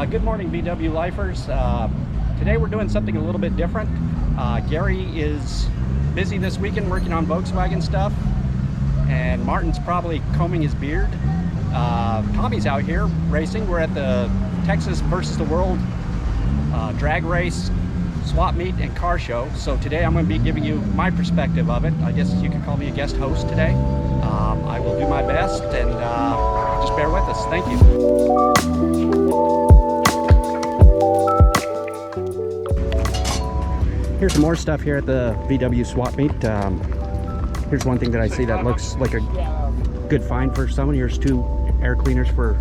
Good morning, VW Lifers. Today we're doing something a little bit different. Gary is busy this weekend working on Volkswagen stuff, and Martin's probably combing his beard. Tommy's out here racing. We're at the Texas versus the World drag race, swap meet, and car show. So today I'm going to be giving you my perspective of it. I guess you could call me a guest host today. I will do my best, and just bear with us. Thank you. Here's some more stuff here at the VW swap meet. Here's one thing that I see that looks like a good find for someone. Here's two air cleaners for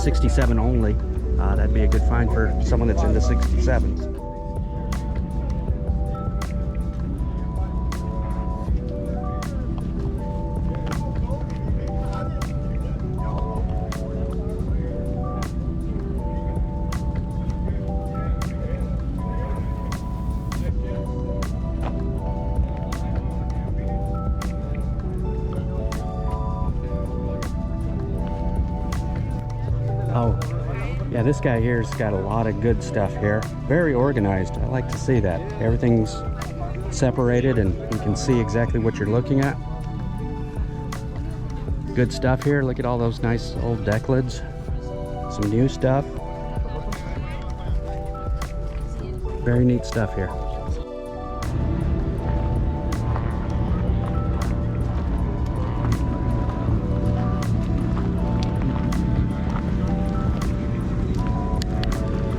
67 only. That'd be a good find for someone that's in the 67s. Oh, yeah, this guy here's got a lot of good stuff here. Very organized. I like to see that. Everything's separated and you can see exactly what you're looking at. Good stuff here. Look at all those nice old deck lids. Some new stuff. Very neat stuff here.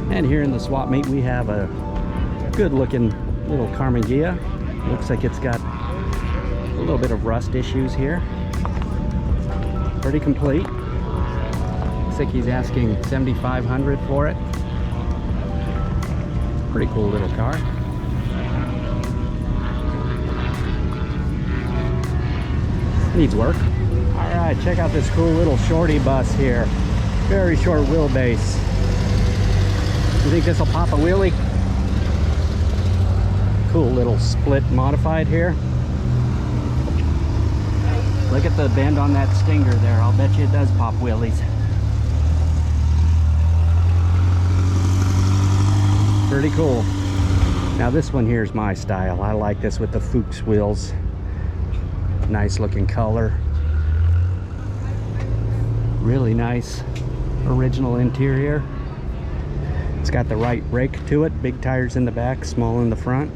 And here in the swap meet we have a good looking little Karmann Ghia. Looks like it's got a little bit of rust issues here. Pretty complete. Looks like he's asking $7,500 for it. Pretty cool little car. Needs work. Alright, check out this cool little shorty bus here. Very short wheelbase. You think this will pop a wheelie? Cool little split modified here. Look at the bend on that Stinger there. I'll bet you it does pop wheelies. Pretty cool. Now this one here is my style. I like this with the Fuchs wheels. Nice looking color. Really nice original interior. It's got the right brake to it, big tires in the back, small in the front.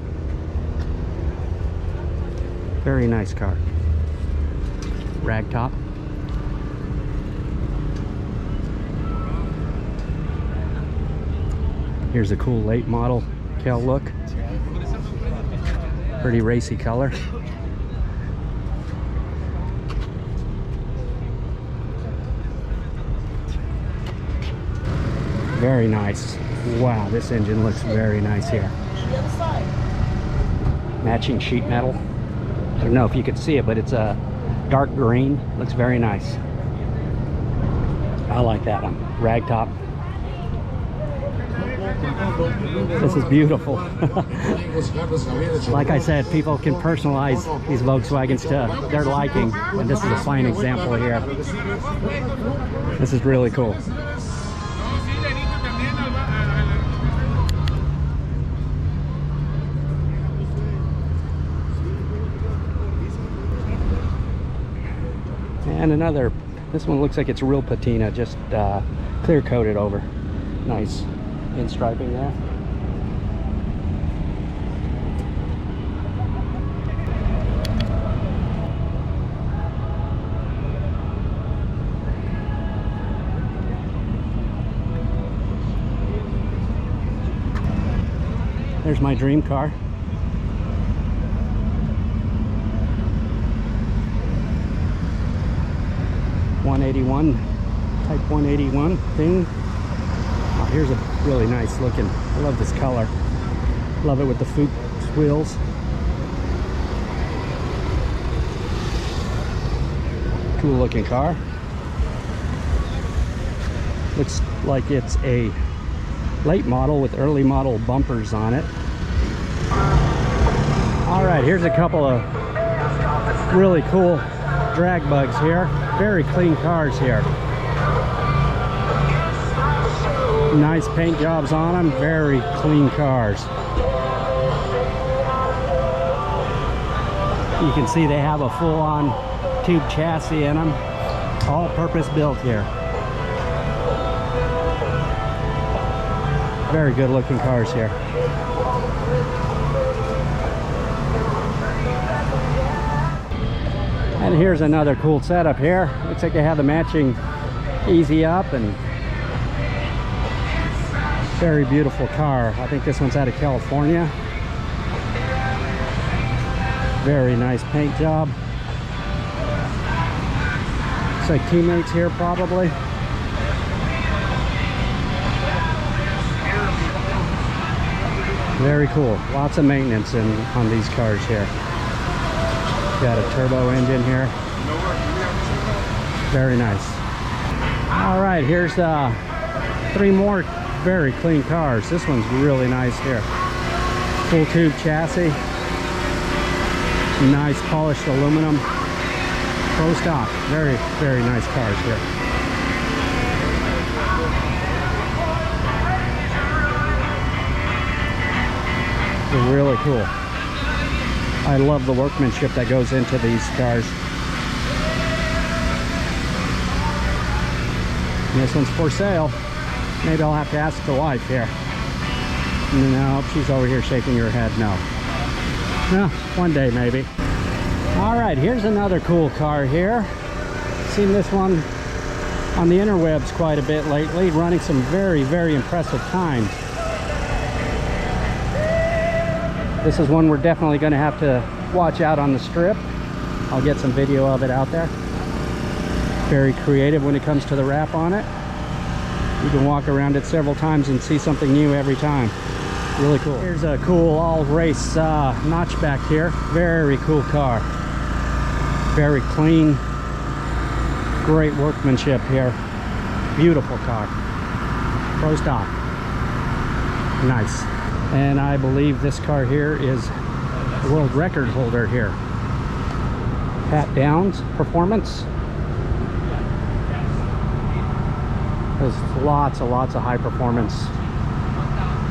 Very nice car. Rag top. Here's a cool late model Kel look. Pretty racy color. Very nice. Wow, this engine looks very nice here. Matching sheet metal. I don't know if you could see it, but it's a dark green. Looks very nice. I like that one. Rag top. This is beautiful. Like I said, people can personalize these Volkswagens to their liking, and this is a fine example here. This is really cool. And another, this one looks like it's real patina, just clear coated over. Nice pinstriping there. There's my dream car. Type 181 thing. Oh, here's a really nice looking. I love this color. Love it with the Fuchs wheels. Cool looking car. Looks like it's a late model with early model bumpers on it. All right, here's a couple of really cool drag bugs here. Very clean cars here. Nice paint jobs on them, very clean cars. You can see they have a full-on tube chassis in them, all purpose built here. Very good looking cars here. And here's another cool setup here. Looks like they have the matching easy up, and very beautiful car. I think this one's out of California. Very nice paint job. Looks like teammates here probably. Very cool. Lots of maintenance on these cars here. Got a turbo engine here. Very nice. All right, here's 3 more very clean cars. This one's really nice here. Full tube chassis. Nice polished aluminum. Pro stock. Very, very nice cars here. They're really cool. I love the workmanship that goes into these cars. And this one's for sale. Maybe I'll have to ask the wife here. No, she's over here shaking her head no. No, one day maybe. All right, here's another cool car here. Seen this one on the interwebs quite a bit lately, running some very, very impressive times. This is one we're definitely going to have to watch out on the strip. I'll get some video of it out there. Very creative when it comes to the wrap on it. You can walk around it several times and see something new every time. Really cool. Here's a cool all-race notchback here. Very cool car. Very clean. Great workmanship here. Beautiful car. Pro stock. Nice. And I believe this car here is the world record holder here. Pat Downs Performance. There's lots of high performance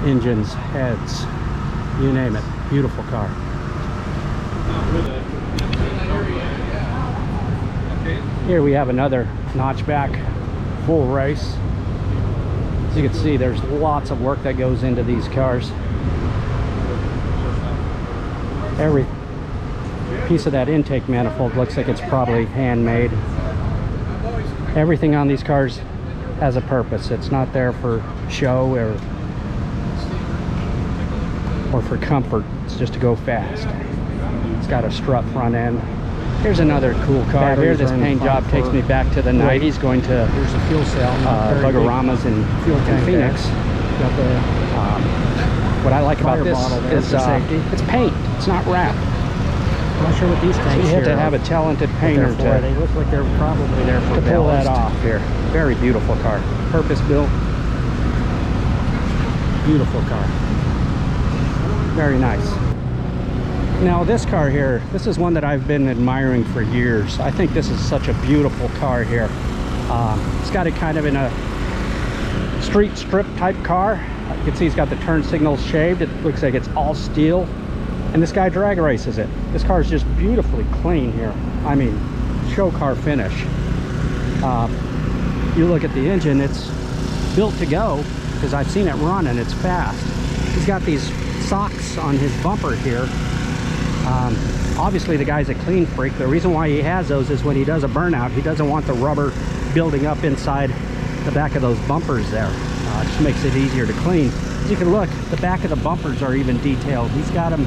engines, heads, you name it. Beautiful car. Here we have another notchback, full race. As you can see, there's lots of work that goes into these cars. Every piece of that intake manifold looks like it's probably handmade. Everything on these cars has a purpose. It's not there for show or for comfort. It's just to go fast. It's got a strut front end. Here's another cool car here. This paint job takes me back to the 90s, going to there's a fuel cell, Bugaramas in Phoenix. Got the what I like about this is it's paint. It's not wrap. I'm not sure what these tanks So you have to have a talented painter They look like they're probably there for to pull that off here. Very beautiful car. Purpose built. Beautiful car. Very nice. Now this car here, this is one that I've been admiring for years. I think this is such a beautiful car here. It's got it kind of in a street strip type car. You can see he's got the turn signals shaved. It looks like it's all steel. And this guy drag races it. This car is just beautifully clean here. I mean, show car finish. You look at the engine, it's built to go because I've seen it run and it's fast. He's got these socks on his bumper here. Obviously the guy's a clean freak. The reason why he has those is when he does a burnout, he doesn't want the rubber building up inside the back of those bumpers there. It just makes it easier to clean. As you can look, the back of the bumpers are even detailed. He's got them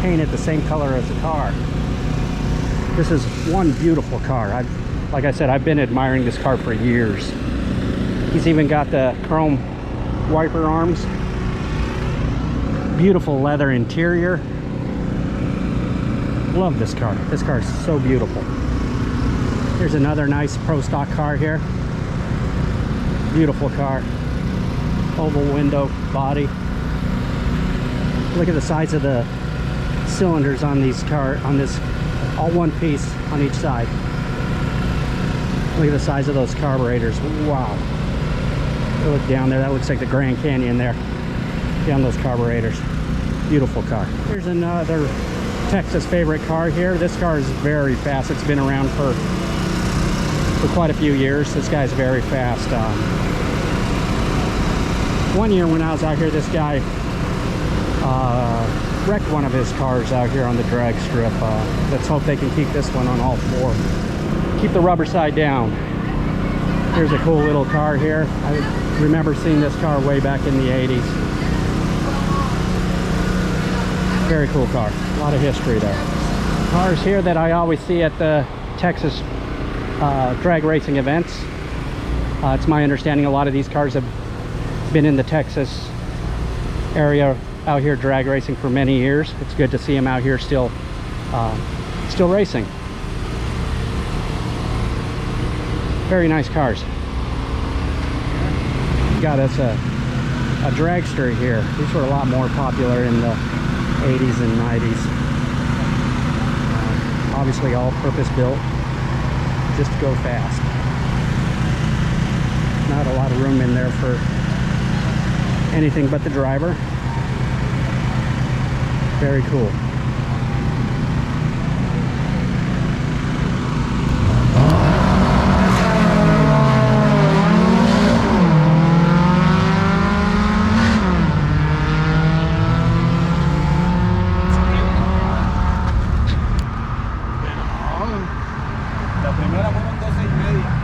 painted the same color as the car. This is one beautiful car. Like I said, I've been admiring this car for years. He's even got the chrome wiper arms. Beautiful leather interior. Love this car. This car is so beautiful. Here's another nice pro stock car here. Beautiful car. Oval window body. Look at the size of the cylinders on these all one piece on each side. Look at the size of those carburetors. Wow. Look down there, that looks like the Grand Canyon there. Down those carburetors. Beautiful car. Here's another Texas favorite car here. This car is very fast. It's been around for quite a few years. This guy's very fast. One year when I was out here, this guy wrecked one of his cars out here on the drag strip. Let's hope they can keep this one on all four. Keep the rubber side down. Here's a cool little car here. I remember seeing this car way back in the 80s. Very cool car. A lot of history there. Cars here that I always see at the Texas drag racing events. It's my understanding a lot of these cars have been in the Texas area out here drag racing for many years. It's good to see them out here still racing. Very nice cars. Got us a dragster here. These were a lot more popular in the 80s and 90s. Obviously all purpose built just to go fast. Not a lot of room in there for anything but the driver. Very cool. La primera fueron 12:30.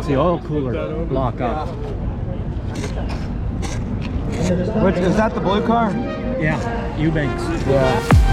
That's the oil cooler lock up. Which is that the blue car? Yeah, Eubanks. Yeah.